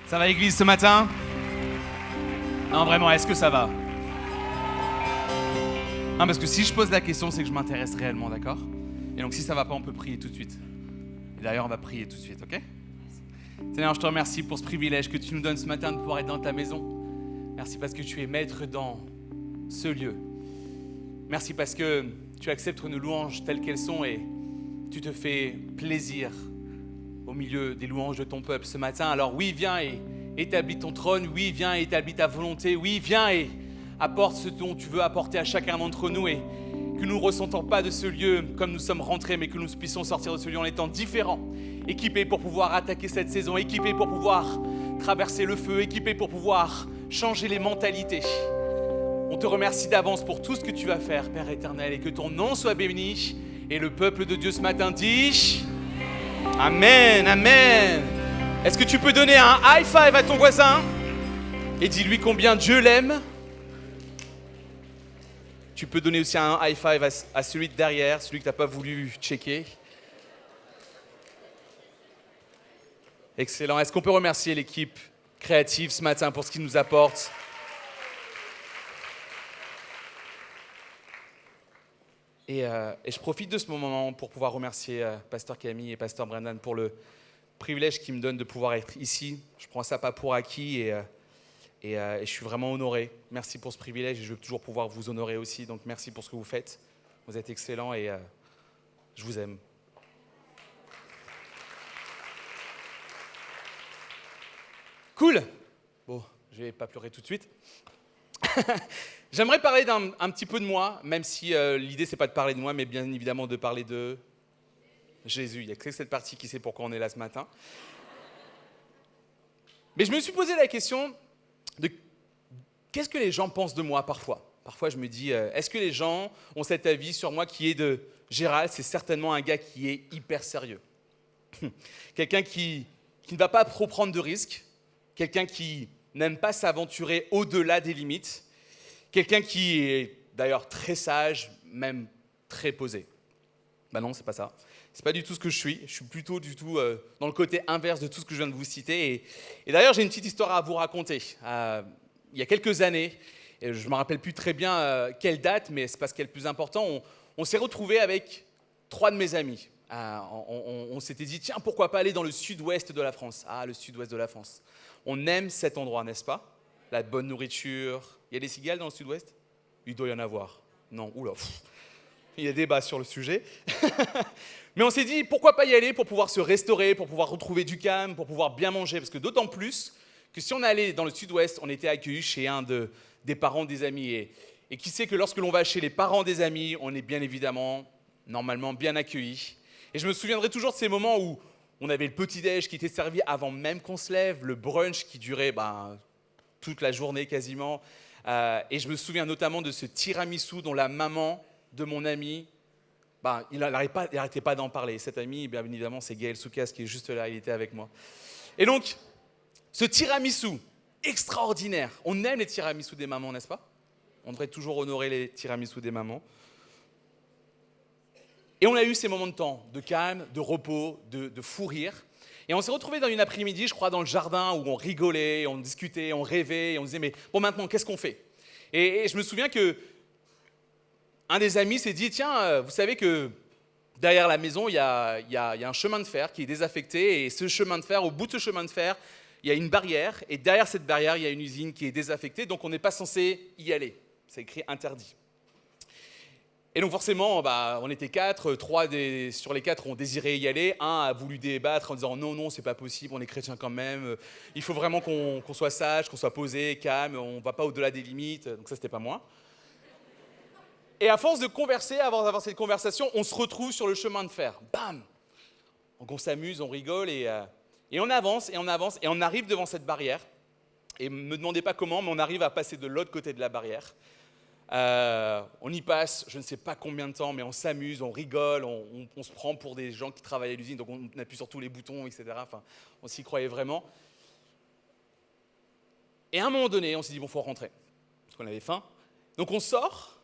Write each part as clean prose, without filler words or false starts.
Ça va l'église ce matin? Non, vraiment, est-ce que ça va? Non, parce que si je pose la question, c'est que je m'intéresse réellement, d'accord? Et donc si ça va pas, on peut prier tout de suite. Et d'ailleurs, on va prier tout de suite, ok? Seigneur, je te remercie pour ce privilège que tu nous donnes ce matin de pouvoir être dans ta maison. Merci parce que tu es maître dans ce lieu. Merci parce que tu acceptes nos louanges telles qu'elles sont et tu te fais plaisir au milieu des louanges de ton peuple ce matin. Alors oui, viens et établis ton trône. Oui, viens et établis ta volonté. Oui, viens et apporte ce dont tu veux apporter à chacun d'entre nous et que nous ne ressentons pas de ce lieu comme nous sommes rentrés, mais que nous puissions sortir de ce lieu en étant différents, équipés pour pouvoir attaquer cette saison, équipés pour pouvoir traverser le feu, équipés pour pouvoir changer les mentalités. On te remercie d'avance pour tout ce que tu vas faire, Père éternel, et que ton nom soit béni. Et le peuple de Dieu ce matin dit Amen, Amen. Est-ce que tu peux donner un high five à ton voisin et dis-lui combien Dieu l'aime? Tu peux donner aussi un high five à celui de derrière, celui que tu n'as pas voulu checker. Excellent. Est-ce qu'on peut remercier l'équipe créative ce matin pour ce qu'ils nous apportent? Et je profite de ce moment pour pouvoir remercier Pasteur Camille et Pasteur Brendan pour le privilège qu'ils me donnent de pouvoir être ici. Je prends ça pas pour acquis et je suis vraiment honoré. Merci pour ce privilège et je veux toujours pouvoir vous honorer aussi. Donc merci pour ce que vous faites. Vous êtes excellents et je vous aime. Cool. Bon, je vais pas pleurer tout de suite. J'aimerais parler un petit peu de moi, même si l'idée c'est pas de parler de moi, mais bien évidemment de parler de Jésus. Il y a que cette partie qui sait pourquoi on est là ce matin. Mais je me suis posé la question de qu'est-ce que les gens pensent de moi parfois. Parfois je me dis, est-ce que les gens ont cet avis sur moi qui est de Gérald, c'est certainement un gars qui est hyper sérieux. Quelqu'un qui ne va pas trop prendre de risques, quelqu'un qui n'aime pas s'aventurer au-delà des limites, quelqu'un qui est d'ailleurs très sage, même très posé. Ben non, c'est pas ça. C'est pas du tout ce que je suis. Je suis plutôt dans le côté inverse de tout ce que je viens de vous citer. Et d'ailleurs, j'ai une petite histoire à vous raconter. Il y a quelques années, et je ne me rappelle plus très bien quelle date, mais c'est pas ce qui est le plus important, on s'est retrouvés avec 3 de mes amis. On s'était dit, tiens, pourquoi pas aller dans le sud-ouest de la France? Ah, le sud-ouest de la France. On aime cet endroit, n'est-ce pas? La bonne nourriture. Il y a des cigales dans le sud-ouest? Il doit y en avoir. Non, oula. Il y a débat sur le sujet. Mais on s'est dit, pourquoi pas y aller pour pouvoir se restaurer, pour pouvoir retrouver du calme, pour pouvoir bien manger. Parce que d'autant plus que si on allait dans le sud-ouest, on était accueillis chez un des parents des amis. Et qui sait que lorsque l'on va chez les parents des amis, on est bien évidemment, normalement, bien accueillis. Et je me souviendrai toujours de ces moments où on avait le petit-déj qui était servi avant même qu'on se lève, le brunch qui durait toute la journée quasiment. Et je me souviens notamment de ce tiramisu dont la maman de mon ami, il n'arrêtait pas d'en parler. Cet ami, bien évidemment, c'est Gaël Soukas qui est juste là, il était avec moi. Et donc, ce tiramisu extraordinaire, on aime les tiramisu des mamans, n'est-ce pas? On devrait toujours honorer les tiramisu des mamans. Et on a eu ces moments de temps, de calme, de repos, de fou rire. Et on s'est retrouvés dans une après-midi, je crois, dans le jardin, où on rigolait, on discutait, on rêvait, et on disait, mais bon, maintenant, qu'est-ce qu'on fait? Et je me souviens que un des amis s'est dit, tiens, vous savez que derrière la maison, il y a un chemin de fer qui est désaffecté, et ce chemin de fer, au bout de ce chemin de fer, il y a une barrière, et derrière cette barrière, il y a une usine qui est désaffectée, donc on n'est pas censé y aller. C'est écrit interdit. Et donc forcément, on était 4, 3 sur les 4 ont désiré y aller, un a voulu débattre en disant non, c'est pas possible, on est chrétien quand même, il faut vraiment qu'on soit sage, qu'on soit posé, calme, on va pas au-delà des limites, donc ça c'était pas moi. Et à force de converser, avant d'avoir cette conversation, on se retrouve sur le chemin de fer, bam. Donc on s'amuse, on rigole et on avance, et on arrive devant cette barrière, et ne me demandez pas comment, mais on arrive à passer de l'autre côté de la barrière. On y passe, je ne sais pas combien de temps, mais on s'amuse, on rigole, on se prend pour des gens qui travaillent à l'usine, donc on appuie sur tous les boutons, etc. Enfin, on s'y croyait vraiment. Et à un moment donné, on s'est dit, bon, il faut rentrer, parce qu'on avait faim. Donc on sort,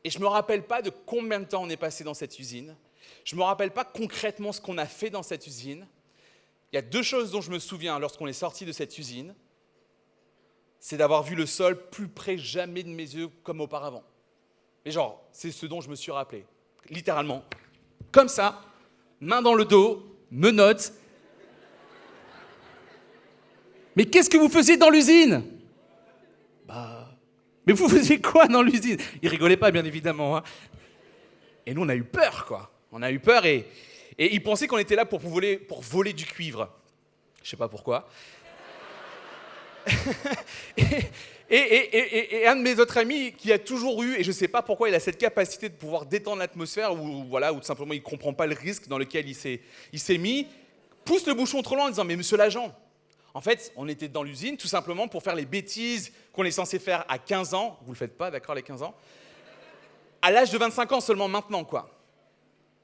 et je ne me rappelle pas de combien de temps on est passé dans cette usine. Je ne me rappelle pas concrètement ce qu'on a fait dans cette usine. il y a deux choses dont je me souviens lorsqu'on est sorti de cette usine. C'est d'avoir vu le sol plus près jamais de mes yeux comme auparavant. Et genre, c'est ce dont je me suis rappelé. Littéralement, comme ça, main dans le dos, menottes. Mais qu'est-ce que vous faisiez dans l'usine ? Mais vous faisiez quoi dans l'usine ? Ils rigolaient pas, bien évidemment. Hein. Et nous, on a eu peur, quoi. On a eu peur et ils pensaient qu'on était là pour voler du cuivre. Je sais pas pourquoi. Et un de mes autres amis qui a toujours eu, et je ne sais pas pourquoi, il a cette capacité de pouvoir détendre l'atmosphère ou tout simplement il ne comprend pas le risque dans lequel il s'est mis, pousse le bouchon trop loin en disant « Mais monsieur l'agent, en fait, on était dans l'usine tout simplement pour faire les bêtises qu'on est censé faire à 15 ans. Vous ne le faites pas, d'accord, les 15 ans. À l'âge de 25 ans seulement maintenant, quoi. »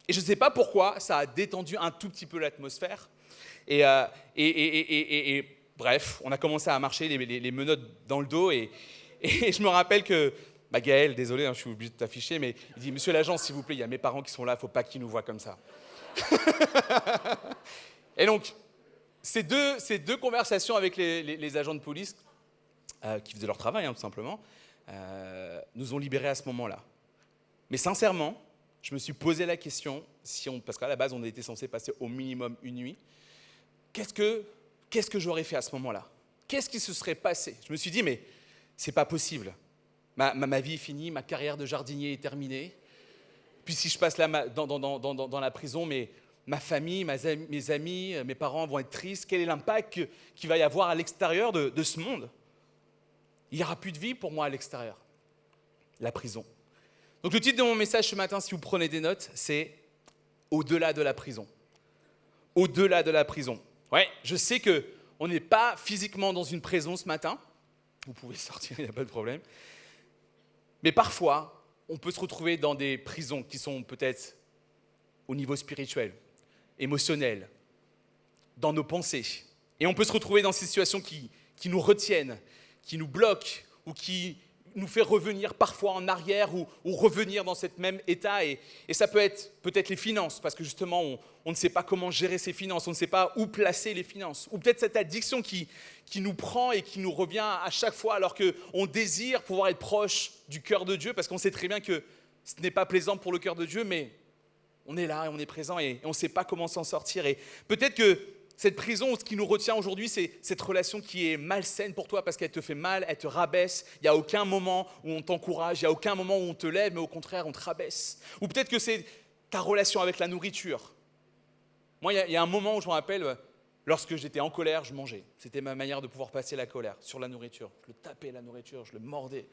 Et je ne sais pas pourquoi, ça a détendu un tout petit peu l'atmosphère. Bref, on a commencé à marcher les menottes dans le dos et je me rappelle que Gaël, désolé, je suis obligé de t'afficher, mais il dit « Monsieur l'agent, s'il vous plaît, il y a mes parents qui sont là, il ne faut pas qu'ils nous voient comme ça. » Et donc, ces deux conversations avec les agents de police, qui faisaient leur travail, tout simplement, nous ont libérés à ce moment-là. Mais sincèrement, je me suis posé la question, parce qu'à la base, on était censé passer au minimum une nuit, qu'est-ce que j'aurais fait à ce moment-là ? Qu'est-ce qui se serait passé ? Je me suis dit, mais c'est pas possible. Ma vie est finie, ma carrière de jardinier est terminée. Puis si je passe là dans la prison, ma famille, mes amis, mes parents vont être tristes. Quel est l'impact qu'il va y avoir à l'extérieur de ce monde ? Il n'y aura plus de vie pour moi à l'extérieur. La prison. Donc le titre de mon message ce matin, si vous prenez des notes, c'est « Au-delà de la prison ». Au-delà de la prison. Ouais, je sais qu'on n'est pas physiquement dans une prison ce matin. Vous pouvez sortir, il n'y a pas de problème. Mais parfois, on peut se retrouver dans des prisons qui sont peut-être au niveau spirituel, émotionnel, dans nos pensées. Et on peut se retrouver dans ces situations qui nous retiennent, qui nous bloquent ou qui nous fait revenir parfois en arrière ou revenir dans cet même état. Et ça peut être peut-être les finances, parce que justement, on ne sait pas comment gérer ses finances, on ne sait pas où placer les finances. Ou peut-être cette addiction qui nous prend et qui nous revient à chaque fois alors qu'on désire pouvoir être proche du cœur de Dieu, parce qu'on sait très bien que ce n'est pas plaisant pour le cœur de Dieu, mais on est là et on est présent et on ne sait pas comment s'en sortir. Et peut-être que cette prison, ce qui nous retient aujourd'hui, c'est cette relation qui est malsaine pour toi parce qu'elle te fait mal, elle te rabaisse. Il n'y a aucun moment où on t'encourage, il n'y a aucun moment où on te lève, mais au contraire, on te rabaisse. Ou peut-être que c'est ta relation avec la nourriture. Moi, il y a un moment où je me rappelle, lorsque j'étais en colère, je mangeais. C'était ma manière de pouvoir passer la colère sur la nourriture. Je le tapais, la nourriture, je le mordais.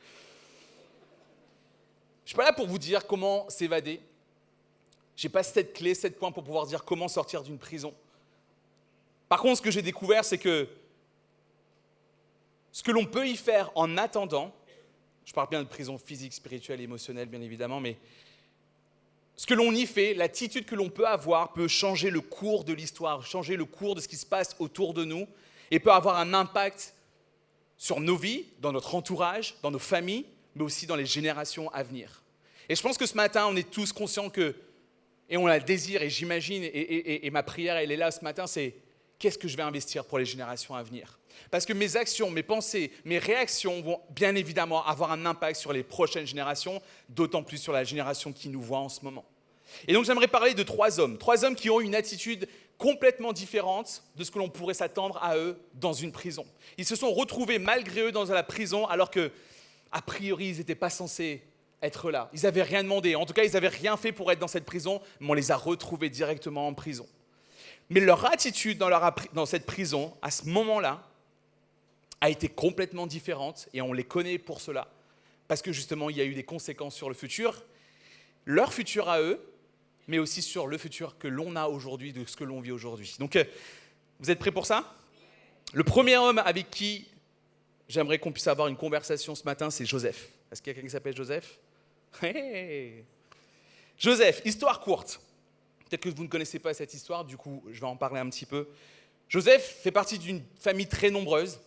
Je ne suis pas là pour vous dire comment s'évader. Je n'ai pas cette clé, 7 points pour pouvoir dire comment sortir d'une prison. Par contre, ce que j'ai découvert, c'est que ce que l'on peut y faire en attendant, je parle bien de prison physique, spirituelle, émotionnelle, bien évidemment, mais ce que l'on y fait, l'attitude que l'on peut avoir peut changer le cours de l'histoire, changer le cours de ce qui se passe autour de nous et peut avoir un impact sur nos vies, dans notre entourage, dans nos familles, mais aussi dans les générations à venir. Et je pense que ce matin, on est tous conscients que, et on a le désir, et j'imagine, et ma prière, elle est là ce matin, c'est qu'est-ce que je vais investir pour les générations à venir ? Parce que mes actions, mes pensées, mes réactions vont bien évidemment avoir un impact sur les prochaines générations, d'autant plus sur la génération qui nous voit en ce moment. Et donc j'aimerais parler de 3 hommes qui ont une attitude complètement différente de ce que l'on pourrait s'attendre à eux dans une prison. Ils se sont retrouvés malgré eux dans la prison alors que, a priori, ils n'étaient pas censés être là. Ils n'avaient rien demandé, en tout cas ils n'avaient rien fait pour être dans cette prison, mais on les a retrouvés directement en prison. Mais leur attitude dans cette prison, à ce moment-là, a été complètement différente et on les connaît pour cela. Parce que justement, il y a eu des conséquences sur le futur, leur futur à eux, mais aussi sur le futur que l'on a aujourd'hui, de ce que l'on vit aujourd'hui. Donc, vous êtes prêts pour ça ? Le premier homme avec qui j'aimerais qu'on puisse avoir une conversation ce matin, c'est Joseph. Est-ce qu'il y a quelqu'un qui s'appelle Joseph ? Hey ! Joseph, histoire courte. Peut-être que vous ne connaissez pas cette histoire, du coup, je vais en parler un petit peu. Joseph fait partie d'une famille très nombreuse.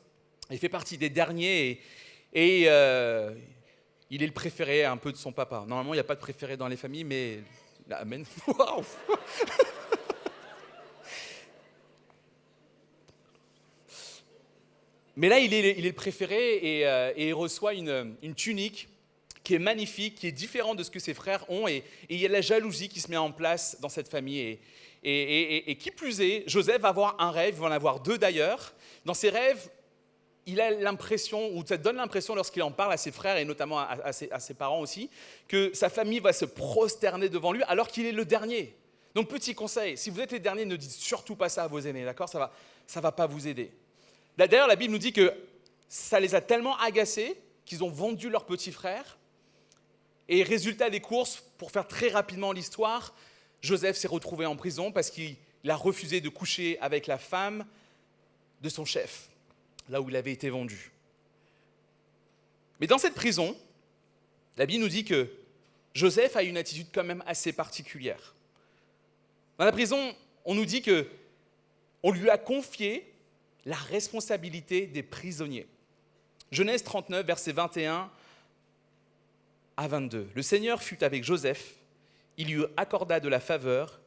Il fait partie des derniers et il est le préféré un peu de son papa. Normalement, il n'y a pas de préféré dans les familles, mais... Amen. Waouh. Mais là, il est le préféré et il reçoit une tunique qui est magnifique, qui est différente de ce que ses frères ont. Et il y a de la jalousie qui se met en place dans cette famille. Et qui plus est, Joseph va avoir un rêve, il va en avoir deux d'ailleurs. Dans ses rêves, il a l'impression, ou ça donne l'impression lorsqu'il en parle à ses frères et notamment à ses parents aussi, que sa famille va se prosterner devant lui alors qu'il est le dernier. Donc petit conseil, si vous êtes les derniers, ne dites surtout pas ça à vos aînés, d'accord ? Ça va pas vous aider. D'ailleurs, la Bible nous dit que ça les a tellement agacés qu'ils ont vendu leur petit frère. Et résultat des courses, pour faire très rapidement l'histoire, Joseph s'est retrouvé en prison parce qu'il a refusé de coucher avec la femme de son chef, là où il avait été vendu. Mais dans cette prison, la Bible nous dit que Joseph a une attitude quand même assez particulière. Dans la prison, on nous dit qu'on lui a confié la responsabilité des prisonniers. Genèse 39, versets 21 à 22. Le Seigneur fut avec Joseph, il lui accorda de la faveur,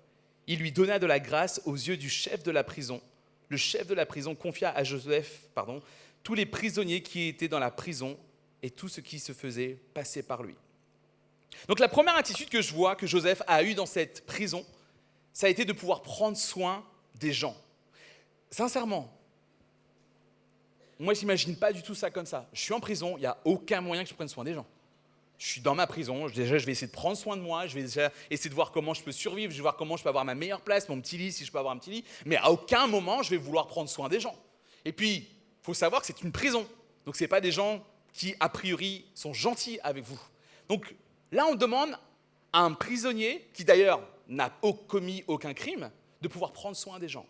il lui donna de la grâce aux yeux du chef de la prison. Le chef de la prison confia à Joseph tous les prisonniers qui étaient dans la prison et tout ce qui se faisait passer par lui. Donc la première attitude que je vois que Joseph a eue dans cette prison, ça a été de pouvoir prendre soin des gens. Sincèrement, moi je n'imagine pas du tout ça comme ça. Je suis en prison, il n'y a aucun moyen que je prenne soin des gens. Je suis dans ma prison, déjà je vais essayer de prendre soin de moi, je vais déjà essayer de voir comment je peux survivre, je vais voir comment je peux avoir ma meilleure place, mon petit lit, si je peux avoir un petit lit, mais à aucun moment je vais vouloir prendre soin des gens. Et puis, il faut savoir que c'est une prison, donc ce n'est pas des gens qui, a priori, sont gentils avec vous. Donc là, on demande à un prisonnier, qui d'ailleurs n'a commis aucun crime, de pouvoir prendre soin des gens.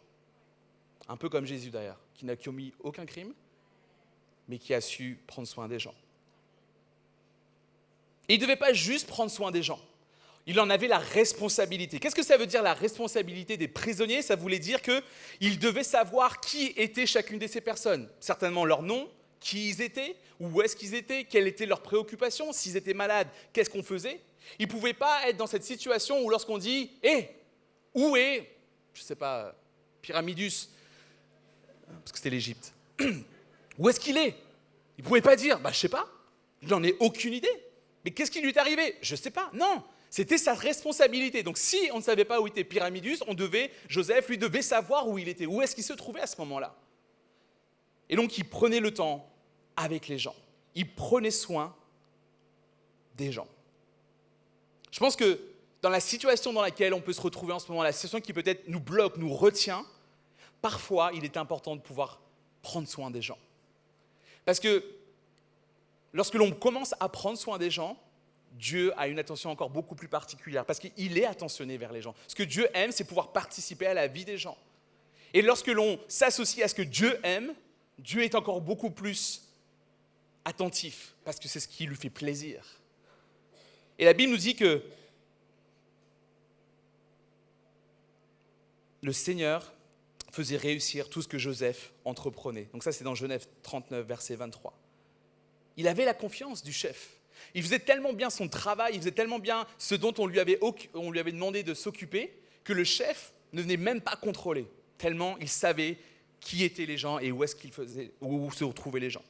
Un peu comme Jésus d'ailleurs, qui n'a commis aucun crime, mais qui a su prendre soin des gens. Et il ne devait pas juste prendre soin des gens, il en avait la responsabilité. Qu'est-ce que ça veut dire la responsabilité des prisonniers ? Ça voulait dire qu'il devait savoir qui était chacune de ces personnes. Certainement leur nom, qui ils étaient, où est-ce qu'ils étaient, quelles étaient leurs préoccupations, s'ils étaient malades, qu'est-ce qu'on faisait. Il ne pouvait pas être dans cette situation où lorsqu'on dit « Hé, où est, je ne sais pas, Pyramidus ?» parce que c'était l'Égypte. « Où est-ce qu'il est ?» Il ne pouvait pas dire « je ne sais pas, je n'en ai aucune idée. » Mais qu'est-ce qui lui est arrivé ? Je ne sais pas. Non, c'était sa responsabilité. Donc si on ne savait pas où était Pyramidus, Joseph, lui devait savoir où il était, où est-ce qu'il se trouvait à ce moment-là. Et donc il prenait le temps avec les gens. Il prenait soin des gens. Je pense que dans la situation dans laquelle on peut se retrouver en ce moment, la situation qui peut-être nous bloque, nous retient, parfois il est important de pouvoir prendre soin des gens. Parce que lorsque l'on commence à prendre soin des gens, Dieu a une attention encore beaucoup plus particulière parce qu'il est attentionné vers les gens. Ce que Dieu aime, c'est pouvoir participer à la vie des gens. Et lorsque l'on s'associe à ce que Dieu aime, Dieu est encore beaucoup plus attentif parce que c'est ce qui lui fait plaisir. Et la Bible nous dit que le Seigneur faisait réussir tout ce que Joseph entreprenait. Donc ça, c'est dans Genèse 39, verset 23. Il avait la confiance du chef. Il faisait tellement bien son travail, il faisait tellement bien ce dont on lui avait demandé de s'occuper, que le chef ne venait même pas contrôler, tellement il savait qui étaient les gens et où se retrouvaient les gens.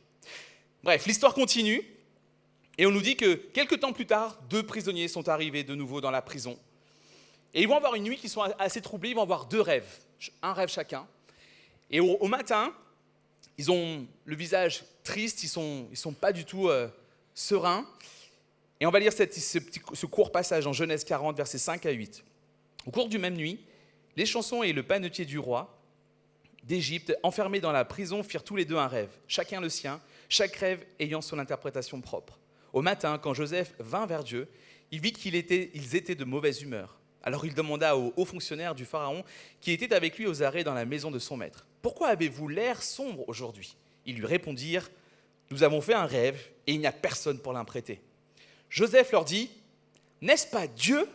Bref, l'histoire continue, et on nous dit que quelques temps plus tard, 2 prisonniers sont arrivés de nouveau dans la prison. Et ils vont avoir une nuit qui sont assez troublés, ils vont avoir 2 rêves, un rêve chacun. Et au matin, ils ont le visage triste, ils sont pas du tout sereins. Et on va lire ce court passage en Genèse 40, versets 5 à 8. Au cours du même nuit, les chansons et le panetier du roi d'Égypte, enfermés dans la prison, firent tous les 2 un rêve, chacun le sien, chaque rêve ayant son interprétation propre. Au matin, quand Joseph vint vers Dieu, il vit qu'ils étaient de mauvaise humeur. Alors il demanda aux hauts fonctionnaires du Pharaon qui étaient avec lui aux arrêts dans la maison de son maître. « Pourquoi avez-vous l'air sombre aujourd'hui ?» Ils lui répondirent « Nous avons fait un rêve et il n'y a personne pour l'interpréter. » Joseph leur dit « N'est-ce pas Dieu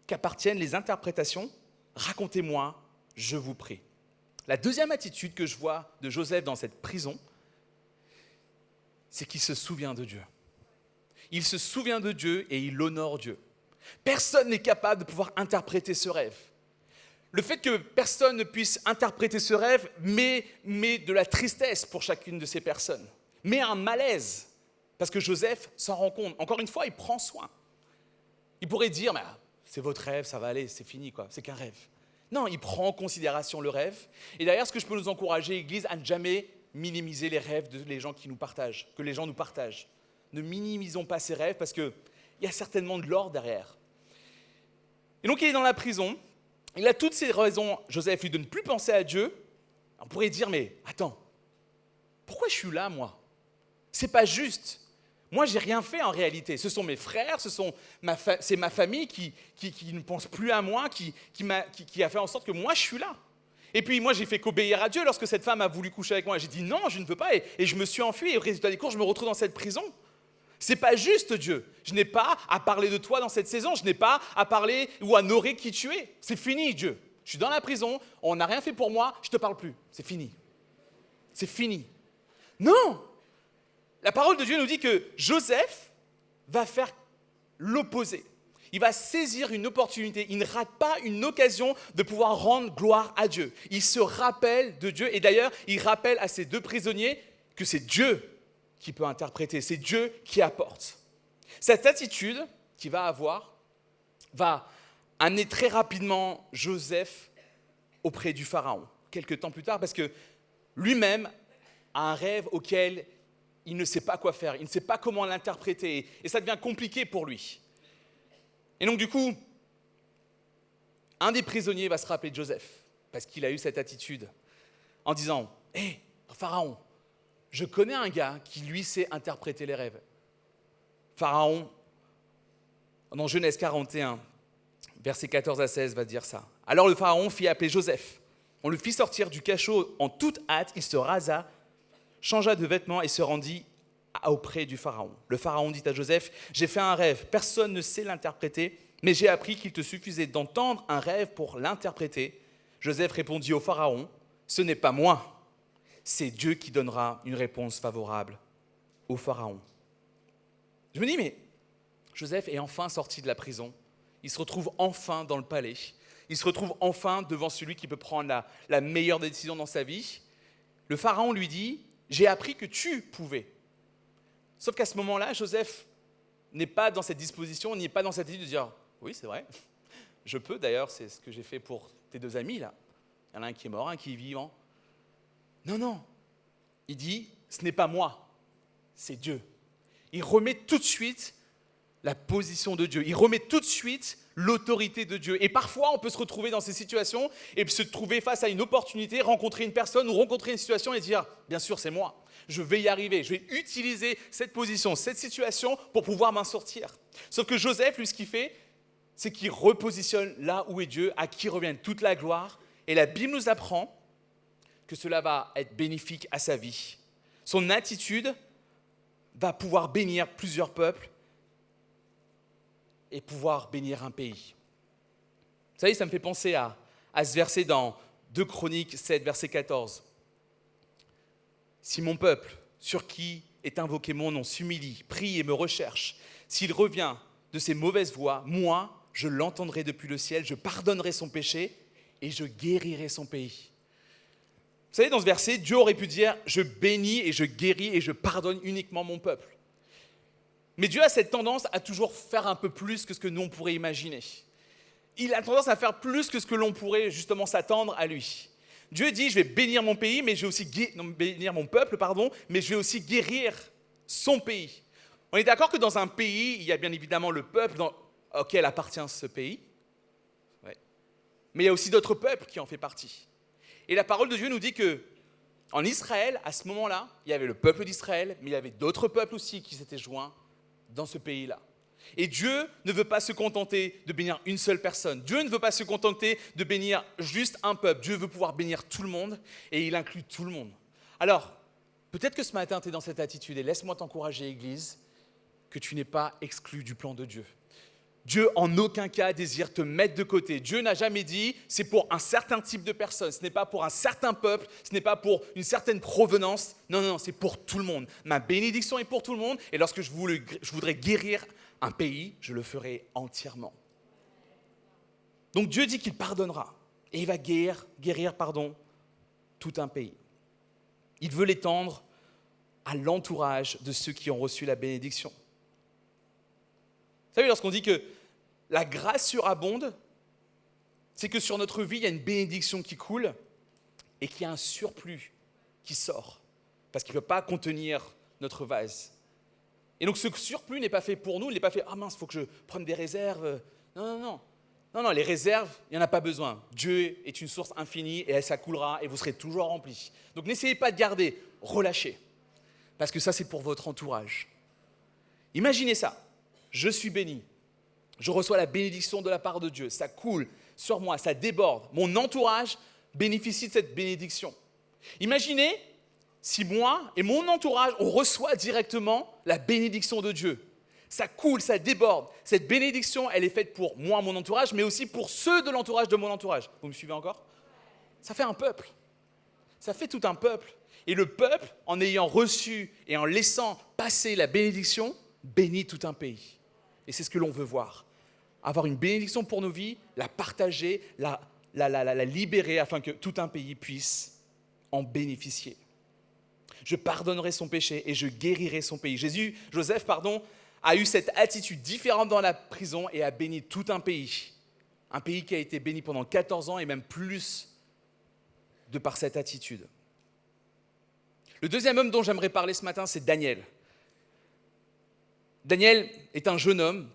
qu'appartiennent les interprétations ? Racontez-moi, je vous prie. » La deuxième attitude que je vois de Joseph dans cette prison, c'est qu'il se souvient de Dieu. Il se souvient de Dieu et il honore Dieu. Personne n'est capable de pouvoir interpréter ce rêve. Le fait que personne ne puisse interpréter ce rêve met de la tristesse pour chacune de ces personnes, met un malaise, parce que Joseph s'en rend compte. Encore une fois, il prend soin. Il pourrait dire, mais c'est votre rêve, ça va aller, c'est fini, quoi. C'est qu'un rêve. Non, il prend en considération le rêve. Et d'ailleurs, ce que je peux nous encourager, Église, à ne jamais minimiser les rêves des gens qui nous partagent, que les gens nous partagent. Ne minimisons pas ces rêves parce qu'il y a certainement de l'or derrière. Et donc, il est dans la prison. Il a toutes ces raisons, Joseph, lui, de ne plus penser à Dieu. On pourrait dire, mais attends, pourquoi je suis là, moi? C'est pas juste. Moi, j'ai rien fait en réalité. Ce sont mes frères, c'est ma famille qui ne pense plus à moi, qui a fait en sorte que moi, je suis là. Et puis moi, j'ai fait qu'obéir à Dieu lorsque cette femme a voulu coucher avec moi. J'ai dit non, je ne veux pas, et je me suis enfui. Et au résultat des courses, je me retrouve dans cette prison. C'est pas juste, Dieu. Je n'ai pas à parler de toi dans cette saison. Je n'ai pas à parler ou à honorer qui tu es. C'est fini, Dieu. Je suis dans la prison. On n'a rien fait pour moi. Je te parle plus. C'est fini. C'est fini. Non. La parole de Dieu nous dit que Joseph va faire l'opposé. Il va saisir une opportunité. Il ne rate pas une occasion de pouvoir rendre gloire à Dieu. Il se rappelle de Dieu. Et d'ailleurs, il rappelle à ces deux prisonniers que c'est Dieu qui peut interpréter. C'est Dieu qui apporte. Cette attitude qu'il va avoir va amener très rapidement Joseph auprès du Pharaon, quelques temps plus tard, parce que lui-même a un rêve auquel il ne sait pas quoi faire, il ne sait pas comment l'interpréter, et ça devient compliqué pour lui. Et donc du coup, un des prisonniers va se rappeler de Joseph, parce qu'il a eu cette attitude, en disant « Hé, Pharaon, je connais un gars qui, lui, sait interpréter les rêves. » Pharaon, dans Genèse 41, versets 14 à 16, va dire ça. « Alors le Pharaon fit appeler Joseph. On le fit sortir du cachot en toute hâte, il se rasa, changea de vêtements et se rendit auprès du Pharaon. Le Pharaon dit à Joseph, « J'ai fait un rêve, personne ne sait l'interpréter, mais j'ai appris qu'il te suffisait d'entendre un rêve pour l'interpréter. » Joseph répondit au Pharaon, « Ce n'est pas moi, c'est Dieu qui donnera une réponse favorable au Pharaon. » Je me dis, mais Joseph est enfin sorti de la prison, il se retrouve enfin dans le palais, il se retrouve enfin devant celui qui peut prendre la meilleure décision dans sa vie. Le Pharaon lui dit, « J'ai appris que tu pouvais. » Sauf qu'à ce moment-là, Joseph n'est pas dans cette disposition, n'est pas dans cette idée de dire « Oui, c'est vrai, je peux d'ailleurs, c'est ce que j'ai fait pour tes deux amis là. Il y en a un qui est mort, un qui est vivant. » Non, non. Il dit « Ce n'est pas moi, c'est Dieu. » Il remet tout de suite la position de Dieu. Il remet tout de suite l'autorité de Dieu. Et parfois, on peut se retrouver dans ces situations et se trouver face à une opportunité, rencontrer une personne ou rencontrer une situation et dire « Bien sûr, c'est moi. Je vais y arriver. Je vais utiliser cette position, cette situation pour pouvoir m'en sortir. » Sauf que Joseph, lui, ce qu'il fait, c'est qu'il repositionne là où est Dieu, à qui revient toute la gloire. Et la Bible nous apprend que cela va être bénéfique à sa vie. Son attitude va pouvoir bénir plusieurs peuples et pouvoir bénir un pays. Vous savez, ça me fait penser à ce verset dans 2 Chroniques 7, verset 14. « Si mon peuple, sur qui est invoqué mon nom, s'humilie, prie et me recherche, s'il revient de ses mauvaises voies, moi, je l'entendrai depuis le ciel, je pardonnerai son péché et je guérirai son pays. » Vous savez, dans ce verset, Dieu aurait pu dire « Je bénis et je guéris et je pardonne uniquement mon peuple. » Mais Dieu a cette tendance à toujours faire un peu plus que ce que nous on pourrait imaginer. Il a tendance à faire plus que ce que l'on pourrait justement s'attendre à lui. Dieu dit « Je vais bénir mon pays, mais je vais aussi bénir mon peuple, mais je vais aussi guérir son pays. » On est d'accord que dans un pays, il y a bien évidemment le peuple auquel appartient ce pays. Ouais. Mais il y a aussi d'autres peuples qui en font partie. Et la parole de Dieu nous dit qu'en Israël, à ce moment-là, il y avait le peuple d'Israël, mais il y avait d'autres peuples aussi qui s'étaient joints dans ce pays-là. Et Dieu ne veut pas se contenter de bénir une seule personne. Dieu ne veut pas se contenter de bénir juste un peuple. Dieu veut pouvoir bénir tout le monde et il inclut tout le monde. Alors, peut-être que ce matin, tu es dans cette attitude et laisse-moi t'encourager, Église, que tu n'es pas exclu du plan de Dieu. Dieu, en aucun cas, désire te mettre de côté. Dieu n'a jamais dit « c'est pour un certain type de personne ». Ce n'est pas pour un certain peuple, ce n'est pas pour une certaine provenance. Non, non, non, c'est pour tout le monde. Ma bénédiction est pour tout le monde. Et lorsque je voudrais guérir un pays, je le ferai entièrement. Donc Dieu dit qu'il pardonnera. et il va guérir tout un pays. Il veut l'étendre à l'entourage de ceux qui ont reçu la bénédiction. Vous savez, lorsqu'on dit que la grâce surabonde, c'est que sur notre vie, il y a une bénédiction qui coule et qu'il y a un surplus qui sort, parce qu'il ne peut pas contenir notre vase. Et donc ce surplus n'est pas fait pour nous, il n'est pas fait « Ah mince, il faut que je prenne des réserves ». Non, les réserves, il n'y en a pas besoin. Dieu est une source infinie et ça coulera et vous serez toujours remplis. Donc n'essayez pas de garder, relâchez. Parce que ça, c'est pour votre entourage. Imaginez ça, je suis béni, je reçois la bénédiction de la part de Dieu, ça coule sur moi, ça déborde. Mon entourage bénéficie de cette bénédiction. Imaginez si moi et mon entourage, on reçoit directement la bénédiction de Dieu. Ça coule, ça déborde. Cette bénédiction, elle est faite pour moi, mon entourage, mais aussi pour ceux de l'entourage de mon entourage. Vous me suivez encore ? Ça fait un peuple. Ça fait tout un peuple. Et le peuple, en ayant reçu et en laissant passer la bénédiction, bénit tout un pays. Et c'est ce que l'on veut voir. Avoir une bénédiction pour nos vies, la partager, la libérer afin que tout un pays puisse en bénéficier. Je pardonnerai son péché et je guérirai son pays. Joseph, a eu cette attitude différente dans la prison et a béni tout un pays. Un pays qui a été béni pendant 14 ans et même plus de par cette attitude. Le deuxième homme dont j'aimerais parler ce matin, c'est Daniel. Daniel est un jeune homme,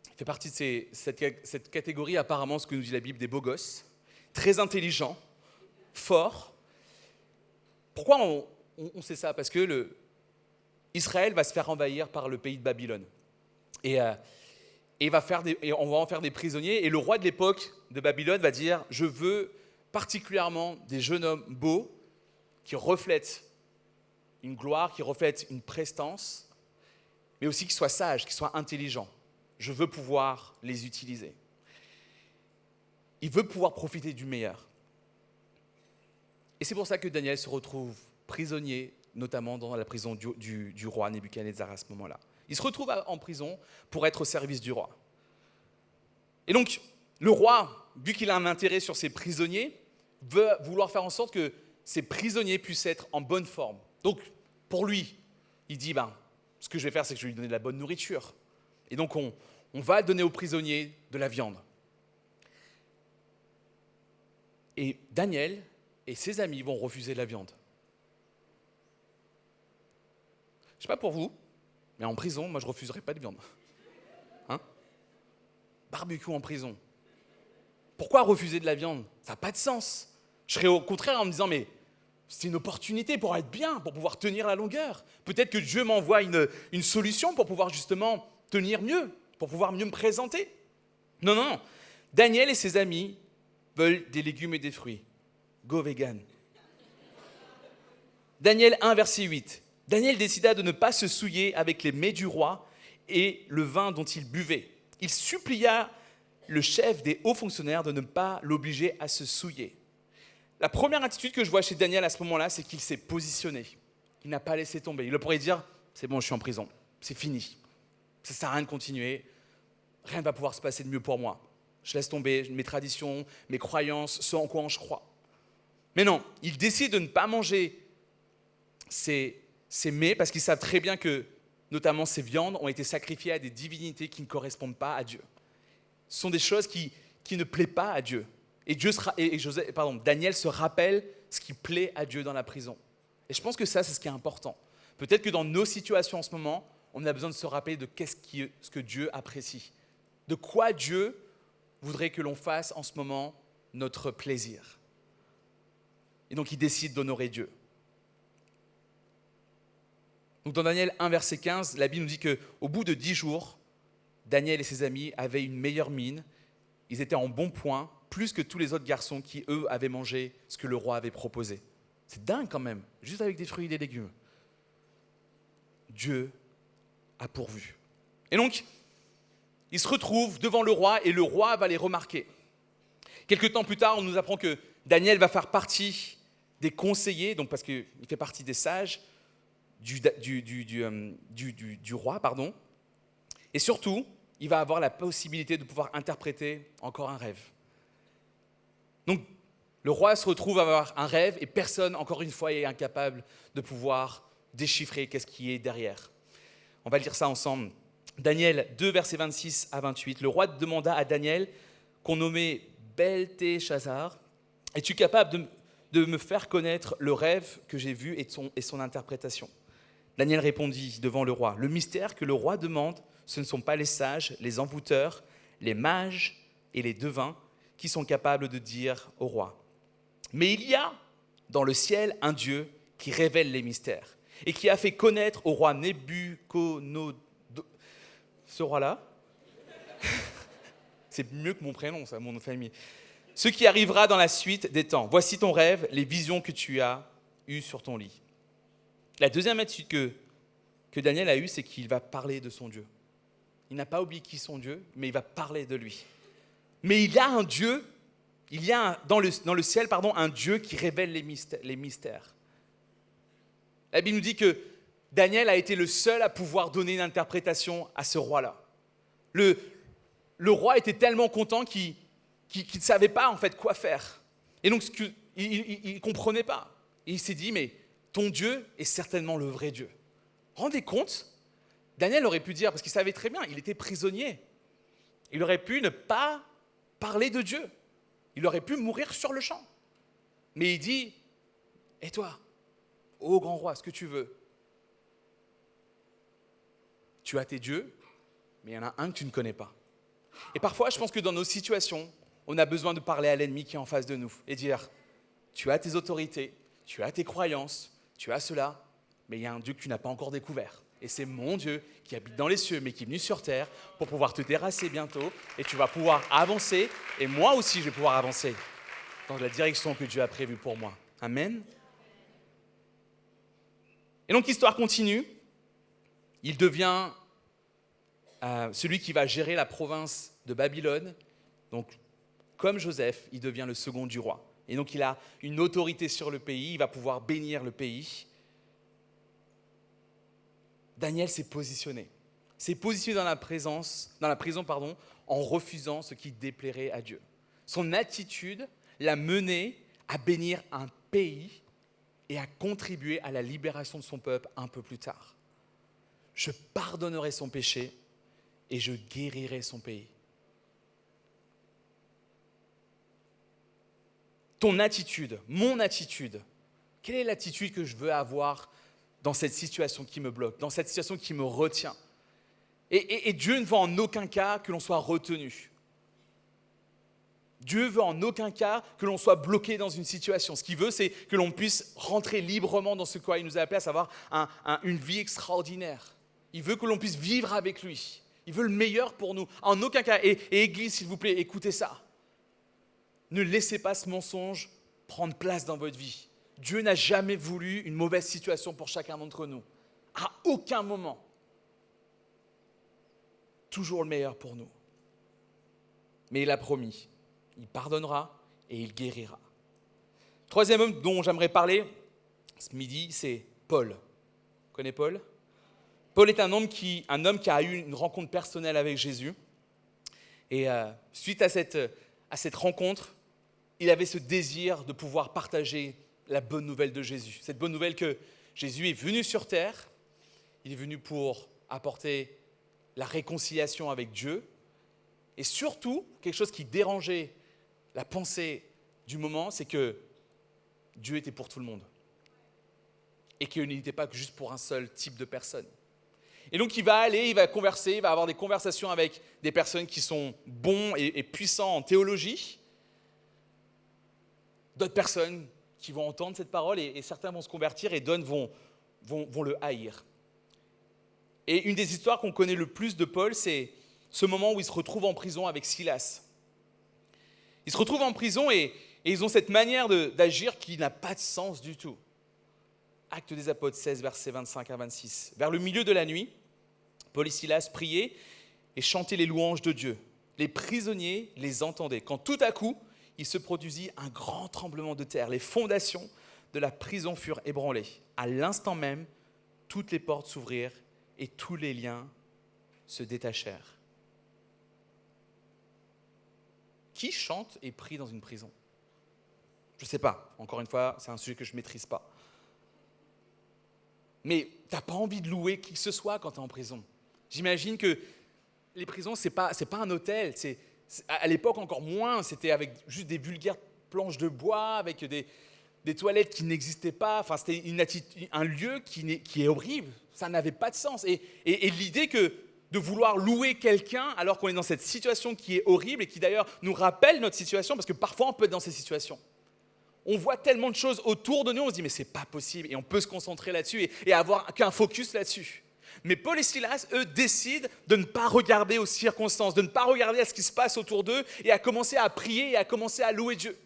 il fait partie de cette catégorie apparemment, ce que nous dit la Bible, des beaux gosses, très intelligent, fort. Pourquoi on sait ça ? Parce que Israël va se faire envahir par le pays de Babylone. Et on va en faire des prisonniers. Et le roi de l'époque de Babylone va dire « Je veux particulièrement des jeunes hommes beaux qui reflètent une gloire, qui reflètent une prestance, mais aussi qui soient sages, qui soient intelligents. Je veux pouvoir les utiliser. » Il veut pouvoir profiter du meilleur. Et c'est pour ça que Daniel se retrouve prisonnier, notamment dans la prison du roi Nebuchadnezzar à ce moment-là. Il se retrouve en prison pour être au service du roi. Et donc, le roi, vu qu'il a un intérêt sur ses prisonniers, veut vouloir faire en sorte que ces prisonniers puissent être en bonne forme. Donc, pour lui, il dit, ce que je vais faire, c'est que je vais lui donner de la bonne nourriture. Et donc, on va donner aux prisonniers de la viande. Et Daniel et ses amis vont refuser la viande. Je ne sais pas pour vous, mais en prison, moi, je ne refuserais pas de viande. Barbecue en prison. Pourquoi refuser de la viande ? Ça n'a pas de sens. Je serais au contraire en me disant, mais c'est une opportunité pour être bien, pour pouvoir tenir la longueur. Peut-être que Dieu m'envoie une solution pour pouvoir justement tenir mieux, pour pouvoir mieux me présenter. Non. Daniel et ses amis veulent des légumes et des fruits. Go vegan. Daniel 1, verset 8. Daniel décida de ne pas se souiller avec les mets du roi et le vin dont il buvait. Il supplia le chef des hauts fonctionnaires de ne pas l'obliger à se souiller. La première attitude que je vois chez Daniel à ce moment-là, c'est qu'il s'est positionné. Il n'a pas laissé tomber. Il pourrait dire, c'est bon, je suis en prison, c'est fini. Ça ne sert à rien de continuer, rien ne va pouvoir se passer de mieux pour moi. Je laisse tomber mes traditions, mes croyances, ce en quoi je crois. Mais non, il décide de ne pas manger ces mets parce qu'ils savent très bien que, notamment ces viandes, ont été sacrifiées à des divinités qui ne correspondent pas à Dieu. Ce sont des choses qui ne plaisent pas à Dieu. Et Daniel se rappelle ce qui plaît à Dieu dans la prison. Et je pense que ça, c'est ce qui est important. Peut-être que dans nos situations en ce moment, on a besoin de se rappeler de ce que Dieu apprécie. De quoi Dieu voudrait que l'on fasse en ce moment notre plaisir. Et donc, il décide d'honorer Dieu. Donc, dans Daniel 1, verset 15, la Bible nous dit qu'au bout de 10 jours, Daniel et ses amis avaient une meilleure mine. Ils étaient en bon point, plus que tous les autres garçons qui, eux, avaient mangé ce que le roi avait proposé. C'est dingue quand même, juste avec des fruits et des légumes. Dieu a pourvu. Et donc, ils se retrouvent devant le roi et le roi va les remarquer. Quelque temps plus tard, on nous apprend que Daniel va faire partie des conseillers, donc parce qu'il fait partie des sages du roi. Et surtout, il va avoir la possibilité de pouvoir interpréter encore un rêve. Donc, Le roi se retrouve à avoir un rêve et personne, encore une fois, est incapable de pouvoir déchiffrer qu'est-ce qui est derrière. On va lire ça ensemble. Daniel 2, versets 26 à 28. Le roi demanda à Daniel, qu'on nommait Belteshazzar, « Es-tu capable de me faire connaître le rêve que j'ai vu et son interprétation ?» Daniel répondit devant le roi, « Le mystère que le roi demande, ce ne sont pas les sages, les envoûteurs, les mages et les devins qui sont capables de dire au roi. Mais il y a dans le ciel un Dieu qui révèle les mystères et qui a fait connaître au roi Nebuchadnezzar, ce roi-là, c'est mieux que mon prénom, ça, mon nom de famille, ce qui arrivera dans la suite des temps. Voici ton rêve, les visions que tu as eues sur ton lit. » La deuxième attitude que Daniel a eue, c'est qu'il va parler de son Dieu. Il n'a pas oublié qui est son Dieu, mais il va parler de lui. Mais il y a un Dieu, dans le ciel, un Dieu qui révèle les mystères. La Bible nous dit que Daniel a été le seul à pouvoir donner une interprétation à ce roi-là. Le roi était tellement content qu'il ne savait pas en fait quoi faire. Et donc, il ne comprenait pas. Et il s'est dit, mais ton Dieu est certainement le vrai Dieu. Rendez compte, Daniel aurait pu dire, parce qu'il savait très bien, il était prisonnier. Il aurait pu ne pas parler de Dieu. Il aurait pu mourir sur le champ. Mais il dit, et toi, ô grand roi, ce que tu veux, tu as tes dieux, mais il y en a un que tu ne connais pas. Et parfois, je pense que dans nos situations, on a besoin de parler à l'ennemi qui est en face de nous et dire, tu as tes autorités, tu as tes croyances, tu as cela, mais il y a un Dieu que tu n'as pas encore découvert. Et c'est mon Dieu qui habite dans les cieux, mais qui est venu sur terre pour pouvoir te terrasser bientôt. Et tu vas pouvoir avancer, et moi aussi je vais pouvoir avancer dans la direction que Dieu a prévue pour moi. Amen. Et donc l'histoire continue. Il devient celui qui va gérer la province de Babylone. Donc, comme Joseph, il devient le second du roi. Et donc, il a une autorité sur le pays, il va pouvoir bénir le pays. Daniel s'est positionné. S'est positionné dans la prison, en refusant ce qui déplairait à Dieu. Son attitude l'a mené à bénir un pays et à contribuer à la libération de son peuple un peu plus tard. Je pardonnerai son péché et je guérirai son pays. Ton attitude, mon attitude, quelle est l'attitude que je veux avoir dans cette situation qui me bloque, dans cette situation qui me retient? Et Dieu ne veut en aucun cas que l'on soit retenu. Dieu veut en aucun cas que l'on soit bloqué dans une situation. Ce qu'il veut, c'est que l'on puisse rentrer librement dans ce quoi il nous a appelé, à savoir une vie extraordinaire. Il veut que l'on puisse vivre avec lui. Il veut le meilleur pour nous. En aucun cas. Et Église, s'il vous plaît, écoutez ça. Ne laissez pas ce mensonge prendre place dans votre vie. Dieu n'a jamais voulu une mauvaise situation pour chacun d'entre nous. À aucun moment. Toujours le meilleur pour nous. Mais il a promis. Il pardonnera et il guérira. Troisième homme dont j'aimerais parler ce midi, c'est Paul. Vous connaissez Paul ? Paul est un homme qui a eu une rencontre personnelle avec Jésus. Et suite à cette rencontre, il avait ce désir de pouvoir partager la bonne nouvelle de Jésus. Cette bonne nouvelle que Jésus est venu sur terre. Il est venu pour apporter la réconciliation avec Dieu. Et surtout, quelque chose qui dérangeait la pensée du moment, c'est que Dieu était pour tout le monde. Et qu'il n'était pas juste pour un seul type de personne. Et donc il va converser, il va avoir des conversations avec des personnes qui sont bons et puissants en théologie. D'autres personnes qui vont entendre cette parole et certains vont se convertir et d'autres vont le haïr. Et une des histoires qu'on connaît le plus de Paul, c'est ce moment où il se retrouve en prison avec Silas. Ils se retrouvent en prison et ils ont cette manière d'agir qui n'a pas de sens du tout. Actes des Apôtres 16, versets 25 à 26. Vers le milieu de la nuit, Paul et Silas priaient et chantaient les louanges de Dieu. Les prisonniers les entendaient. Quand tout à coup, il se produisit un grand tremblement de terre. Les fondations de la prison furent ébranlées. À l'instant même, toutes les portes s'ouvrirent et tous les liens se détachèrent. Qui chante et prie dans une prison ? Je ne sais pas. Encore une fois, c'est un sujet que je ne maîtrise pas. Mais tu n'as pas envie de louer qui que ce soit quand tu es en prison. J'imagine que les prisons, ce n'est pas un hôtel. À l'époque, encore moins. C'était avec juste des vulgaires planches de bois, avec des toilettes qui n'existaient pas. Enfin, c'était un lieu qui est horrible. Ça n'avait pas de sens. Et l'idée de vouloir louer quelqu'un alors qu'on est dans cette situation qui est horrible et qui d'ailleurs nous rappelle notre situation, parce que parfois on peut être dans ces situations. On voit tellement de choses autour de nous, on se dit mais c'est pas possible, et on peut se concentrer là-dessus et avoir qu'un focus là-dessus. Mais Paul et Silas, eux, décident de ne pas regarder aux circonstances, de ne pas regarder à ce qui se passe autour d'eux et à commencer à prier et à commencer à louer Dieu.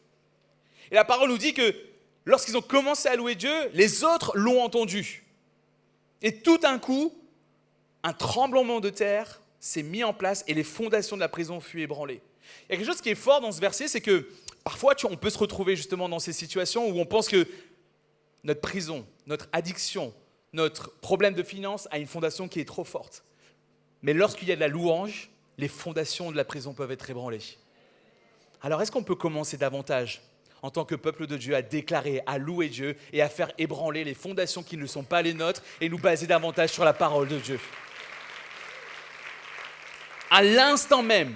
Et la parole nous dit que lorsqu'ils ont commencé à louer Dieu, les autres l'ont entendu. Et tout d'un coup, un tremblement de terre s'est mis en place et les fondations de la prison furent ébranlées. Il y a quelque chose qui est fort dans ce verset, c'est que parfois on peut se retrouver justement dans ces situations où on pense que notre prison, notre addiction, notre problème de finances a une fondation qui est trop forte. Mais lorsqu'il y a de la louange, les fondations de la prison peuvent être ébranlées. Alors est-ce qu'on peut commencer davantage en tant que peuple de Dieu à déclarer, à louer Dieu et à faire ébranler les fondations qui ne sont pas les nôtres et nous baser davantage sur la parole de Dieu? À l'instant même,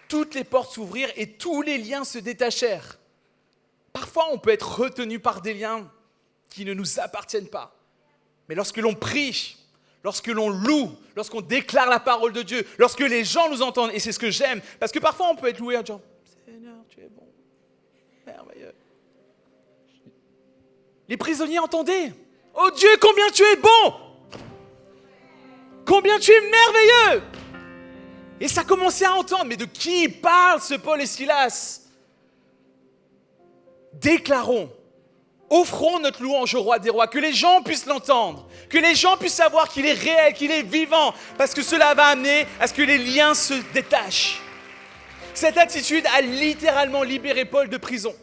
toutes les portes s'ouvrirent et tous les liens se détachèrent. Parfois, on peut être retenu par des liens qui ne nous appartiennent pas. Mais lorsque l'on prie, lorsque l'on loue, lorsqu'on déclare la parole de Dieu, lorsque les gens nous entendent, et c'est ce que j'aime, parce que parfois on peut être loué en disant « Seigneur, tu es bon, merveilleux ». Les prisonniers entendaient « Oh Dieu, combien tu es bon! Combien tu es merveilleux !» Et ça commençait à entendre. Mais de qui parlent ce Paul et Silas? Déclarons, offrons notre louange au roi des rois, que les gens puissent l'entendre, que les gens puissent savoir qu'il est réel, qu'il est vivant, parce que cela va amener à ce que les liens se détachent. Cette attitude a littéralement libéré Paul de prison.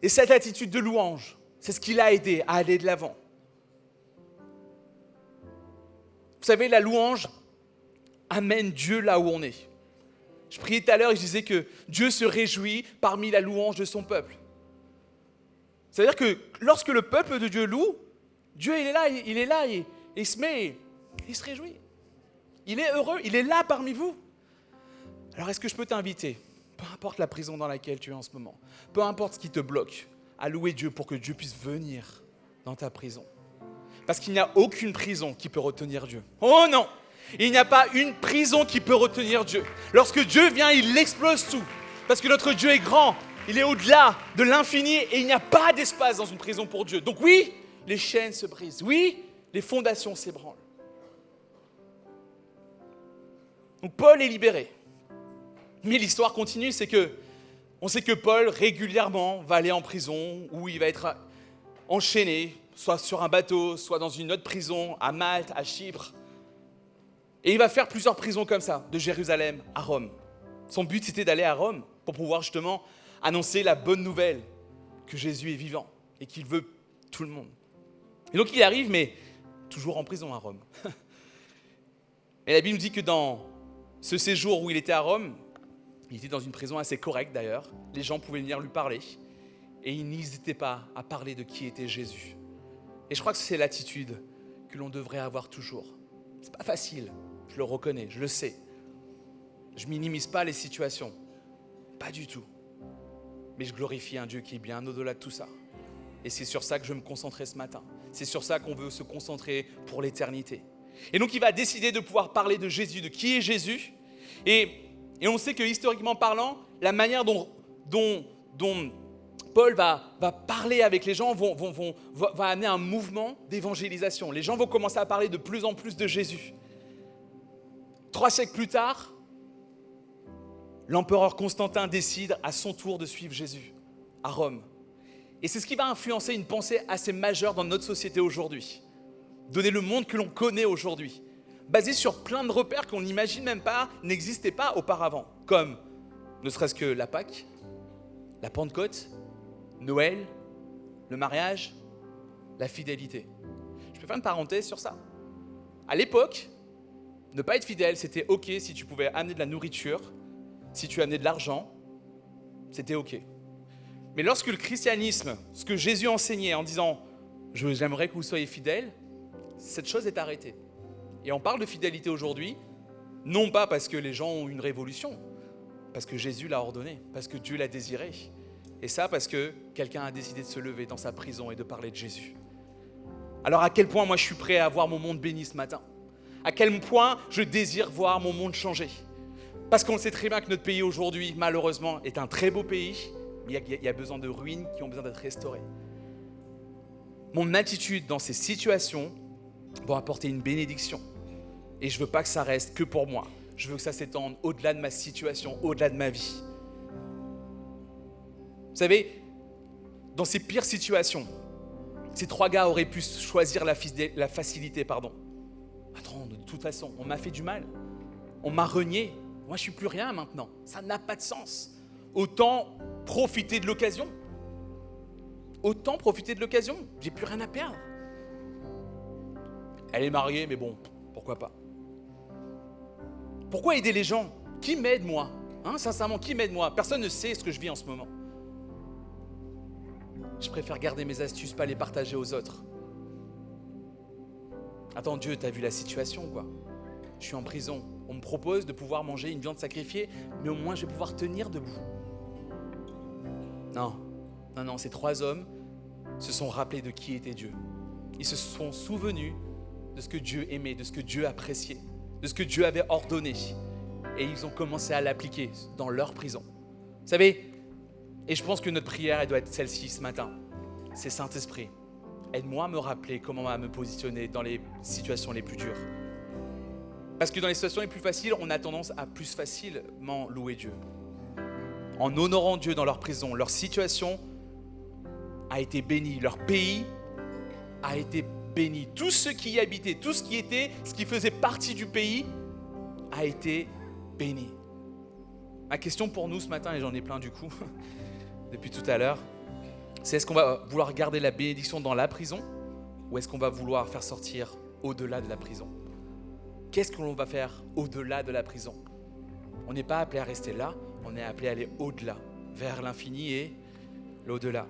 Et cette attitude de louange, c'est ce qui l'a aidé à aller de l'avant. Vous savez, la louange amène Dieu là où on est. Je priais tout à l'heure et je disais que Dieu se réjouit parmi la louange de son peuple. C'est-à-dire que lorsque le peuple de Dieu loue, Dieu il est là et il se met, il se réjouit. Il est heureux, il est là parmi vous. Alors est-ce que je peux t'inviter, peu importe la prison dans laquelle tu es en ce moment, peu importe ce qui te bloque, à louer Dieu pour que Dieu puisse venir dans ta prison. Parce qu'il n'y a aucune prison qui peut retenir Dieu. Oh non! Il n'y a pas une prison qui peut retenir Dieu. Lorsque Dieu vient, il explose tout. Parce que notre Dieu est grand, il est au-delà de l'infini et il n'y a pas d'espace dans une prison pour Dieu. Donc oui, les chaînes se brisent. Oui, les fondations s'ébranlent. Donc Paul est libéré. Mais l'histoire continue, on sait que Paul régulièrement va aller en prison où il va être enchaîné, soit sur un bateau, soit dans une autre prison, à Malte, à Chypre. Et il va faire plusieurs prisons comme ça, de Jérusalem à Rome. Son but, c'était d'aller à Rome pour pouvoir justement annoncer la bonne nouvelle que Jésus est vivant et qu'il veut tout le monde. Et donc il arrive, mais toujours en prison à Rome. Et la Bible nous dit que dans ce séjour où il était à Rome, il était dans une prison assez correcte d'ailleurs, les gens pouvaient venir lui parler et ils n'hésitaient pas à parler de qui était Jésus. Et je crois que c'est l'attitude que l'on devrait avoir toujours. C'est pas facile. Je le reconnais, je le sais. Je minimise pas les situations. Pas du tout. Mais je glorifie un Dieu qui est bien au-delà de tout ça. Et c'est sur ça que je vais me concentrer ce matin. C'est sur ça qu'on veut se concentrer pour l'éternité. Et donc il va décider de pouvoir parler de Jésus, de qui est Jésus. Et on sait que historiquement parlant, la manière dont Paul va parler avec les gens va amener un mouvement d'évangélisation. Les gens vont commencer à parler de plus en plus de Jésus. 3 siècles plus tard, l'empereur Constantin décide à son tour de suivre Jésus à Rome. Et c'est ce qui va influencer une pensée assez majeure dans notre société aujourd'hui. Donner le monde que l'on connaît aujourd'hui, basé sur plein de repères qu'on n'imagine même pas, n'existaient pas auparavant, comme ne serait-ce que la Pâque, la Pentecôte, Noël, le mariage, la fidélité. Je peux faire une parenthèse sur ça. À l'époque, ne pas être fidèle, c'était OK si tu pouvais amener de la nourriture, si tu amenais de l'argent, c'était OK. Mais lorsque le christianisme, ce que Jésus enseignait en disant « j'aimerais que vous soyez fidèles », cette chose est arrêtée. Et on parle de fidélité aujourd'hui, non pas parce que les gens ont une révolution, parce que Jésus l'a ordonné, parce que Dieu l'a désiré. Et ça parce que quelqu'un a décidé de se lever dans sa prison et de parler de Jésus. Alors à quel point moi je suis prêt à voir mon monde béni ce matin? À quel point je désire voir mon monde changer? Parce qu'on sait très bien que notre pays aujourd'hui, malheureusement, est un très beau pays, mais il y a besoin de ruines qui ont besoin d'être restaurées. Mon attitude dans ces situations va apporter une bénédiction. Et je ne veux pas que ça reste que pour moi. Je veux que ça s'étende au-delà de ma situation, au-delà de ma vie. Vous savez, dans ces pires situations, ces 3 gars auraient pu choisir la facilité. Attends, de toute façon, on m'a fait du mal. On m'a renié. Moi, je ne suis plus rien maintenant. Ça n'a pas de sens. Autant profiter de l'occasion. J'ai plus rien à perdre. Elle est mariée, mais bon, pourquoi pas? Pourquoi aider les gens? Qui m'aide, moi? Sincèrement, qui m'aide, moi? Personne ne sait ce que je vis en ce moment. Je préfère garder mes astuces, pas les partager aux autres. Attends, Dieu, t'as vu la situation, quoi? Je suis en prison. On me propose de pouvoir manger une viande sacrifiée, mais au moins je vais pouvoir tenir debout. Non, ces 3 hommes se sont rappelés de qui était Dieu. Ils se sont souvenus de ce que Dieu aimait, de ce que Dieu appréciait, de ce que Dieu avait ordonné. Et ils ont commencé à l'appliquer dans leur prison. Vous savez, et je pense que notre prière, elle doit être celle-ci ce matin. C'est Saint-Esprit, aide-moi à me rappeler comment à me positionner dans les situations les plus dures. Parce que dans les situations les plus faciles, on a tendance à plus facilement louer Dieu. En honorant Dieu dans leur prison, leur situation a été bénie, leur pays a été béni. Tous ceux qui y habitaient, tout ce qui faisait partie du pays a été béni. Ma question pour nous ce matin, et j'en ai plein du coup, depuis tout à l'heure, c'est est-ce qu'on va vouloir garder la bénédiction dans la prison ou est-ce qu'on va vouloir faire sortir au-delà de la prison? Qu'est-ce que l'on va faire au-delà de la prison? On n'est pas appelé à rester là, on est appelé à aller au-delà, vers l'infini et l'au-delà.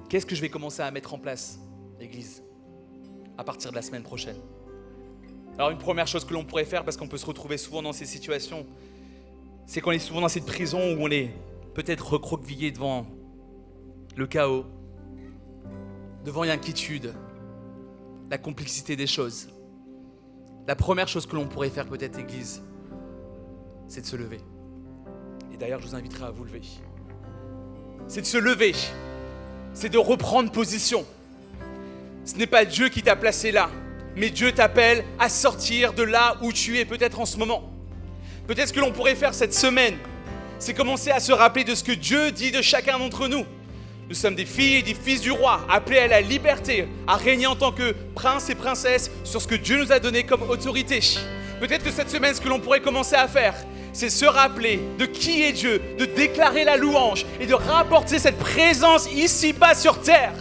Qu'est-ce que je vais commencer à mettre en place, l'Église, à partir de la semaine prochaine? Alors une première chose que l'on pourrait faire, parce qu'on peut se retrouver souvent dans ces situations, c'est qu'on est souvent dans cette prison où on est peut-être recroquevillé devant le chaos, devant l'inquiétude, la complexité des choses. La première chose que l'on pourrait faire peut-être, Église, c'est de se lever. Et d'ailleurs, je vous inviterai à vous lever. C'est de se lever. C'est de reprendre position. Ce n'est pas Dieu qui t'a placé là, mais Dieu t'appelle à sortir de là où tu es peut-être en ce moment. Peut-être ce que l'on pourrait faire cette semaine, c'est commencer à se rappeler de ce que Dieu dit de chacun d'entre nous. Nous sommes des filles et des fils du roi, appelés à la liberté, à régner en tant que princes et princesses sur ce que Dieu nous a donné comme autorité. Peut-être que cette semaine, ce que l'on pourrait commencer à faire, c'est se rappeler de qui est Dieu, de déclarer la louange et de rapporter cette présence ici-bas sur terre,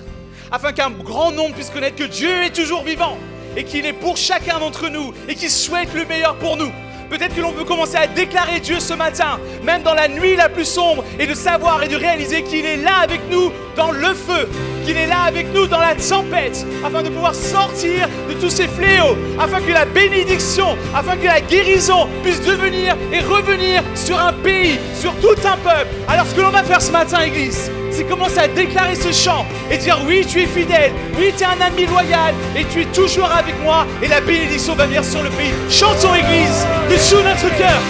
afin qu'un grand nombre puisse connaître que Dieu est toujours vivant et qu'il est pour chacun d'entre nous et qu'il souhaite le meilleur pour nous. Peut-être que l'on veut commencer à déclarer Dieu ce matin, même dans la nuit la plus sombre, et de savoir et de réaliser qu'il est là avec nous dans le feu, qu'il est là avec nous dans la tempête, afin de pouvoir sortir de tous ces fléaux, afin que la bénédiction, afin que la guérison puisse devenir et revenir sur un pays, sur tout un peuple. Alors ce que l'on va faire ce matin, Église, c'est commencer à déclarer ce chant et dire oui, tu es fidèle, oui, tu es un ami loyal et tu es toujours avec moi et la bénédiction va venir sur le pays. Chantons, Église, de tout notre cœur.